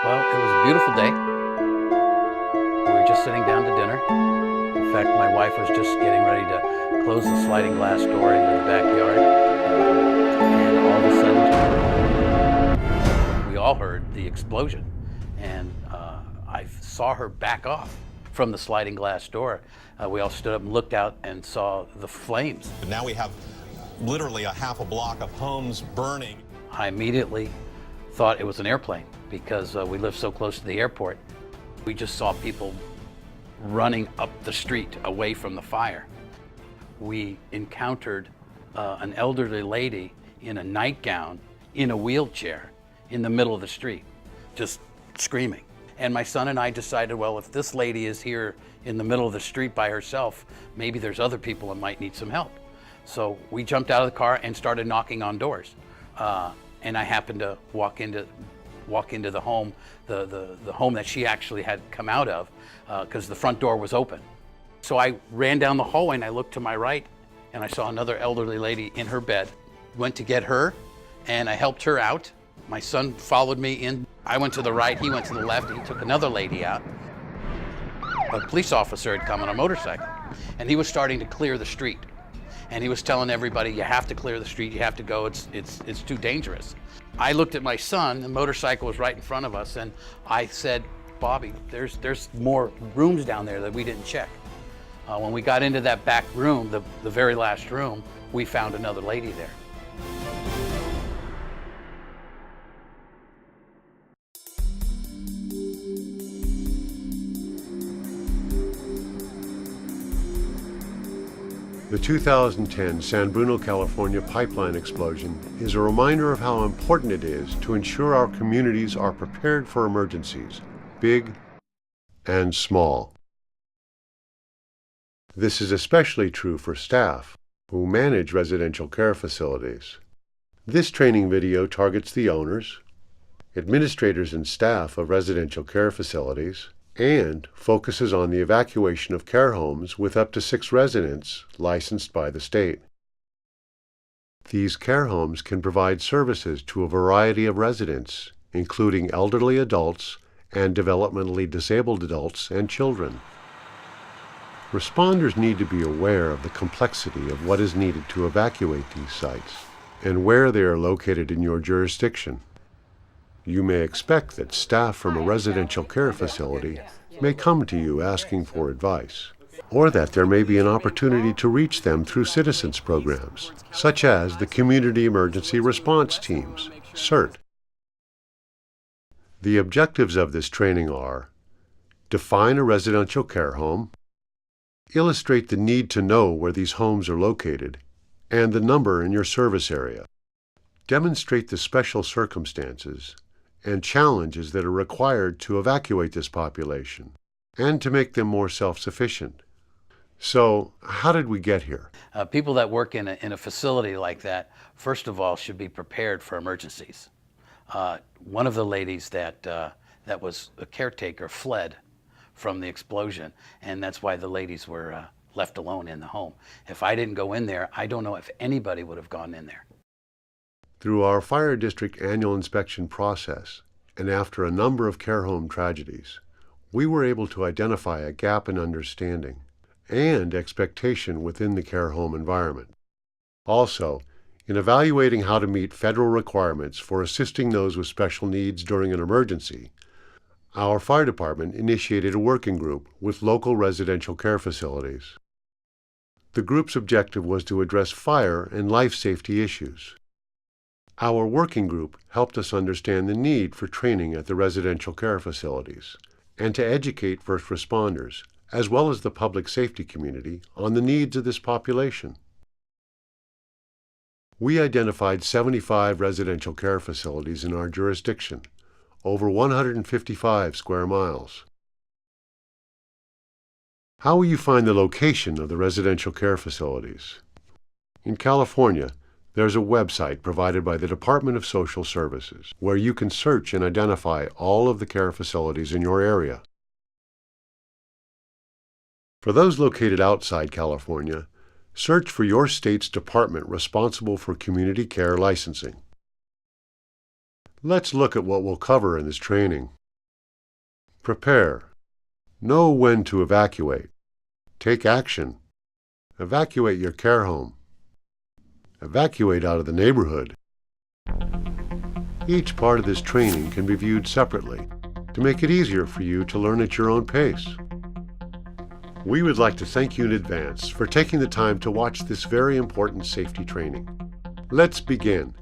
Well, it was a beautiful day. We were just sitting down to dinner. In fact, my wife was just getting ready to close the sliding glass door into the backyard. And all of a sudden, we all heard the explosion. And I saw her back off from the sliding glass door. We all stood up and looked out and saw the flames. Now we have literally a half a block of homes burning. I immediately thought it was an airplane because we live so close to the airport. We just saw people running up the street away from the fire. We encountered an elderly lady in a nightgown in a wheelchair in the middle of the street, just screaming. And my son and I decided, well, if this lady is here in the middle of the street by herself, maybe there's other people that might need some help. So we jumped out of the car and started knocking on doors. And I happened to walk into the home, the home that she actually had come out of, because the front door was open. So I ran down the hallway and I looked to my right and I saw another elderly lady in her bed. Went to get her and I helped her out. My son followed me in. I went to the right, he went to the left, he took another lady out. A police officer had come on a motorcycle and he was starting to clear the street. And he was telling everybody, you have to clear the street, you have to go, it's too dangerous. I looked at my son, the motorcycle was right in front of us, and I said, Bobby, there's more rooms down there that we didn't check. When we got into that back room, the very last room, we found another lady there. The 2010 San Bruno, California pipeline explosion is a reminder of how important it is to ensure our communities are prepared for emergencies, big and small. This is especially true for staff who manage residential care facilities. This training video targets the owners, administrators and staff of residential care facilities, and focuses on the evacuation of care homes with up to 6 residents licensed by the state. These care homes can provide services to a variety of residents, including elderly adults and developmentally disabled adults and children. Responders need to be aware of the complexity of what is needed to evacuate these sites and where they are located in your jurisdiction. You may expect that staff from a residential care facility may come to you asking for advice, or that there may be an opportunity to reach them through citizens programs, such as the Community Emergency Response Teams, CERT. The objectives of this training are: define a residential care home, illustrate the need to know where these homes are located, and the number in your service area, demonstrate the special circumstances and challenges that are required to evacuate this population and to make them more self-sufficient. So, how did we get here? People that work in a facility like that, first of all, should be prepared for emergencies. One of the ladies that was a caretaker fled from the explosion, and that's why the ladies were left alone in the home. If I didn't go in there, I don't know if anybody would have gone in there. Through our fire district annual inspection process, and after a number of care home tragedies, we were able to identify a gap in understanding and expectation within the care home environment. Also, in evaluating how to meet federal requirements for assisting those with special needs during an emergency, our fire department initiated a working group with local residential care facilities. The group's objective was to address fire and life safety issues. Our working group helped us understand the need for training at the residential care facilities and to educate first responders, as well as the public safety community, on the needs of this population. We identified 75 residential care facilities in our jurisdiction, over 155 square miles. How will you find the location of the residential care facilities? In California, there's a website provided by the Department of Social Services where you can search and identify all of the care facilities in your area. For those located outside California, search for your state's department responsible for community care licensing. Let's look at what we'll cover in this training. Prepare. Know when to evacuate. Take action. Evacuate your care home. Evacuate out of the neighborhood. Each part of this training can be viewed separately to make it easier for you to learn at your own pace. We would like to thank you in advance for taking the time to watch this very important safety training. Let's begin.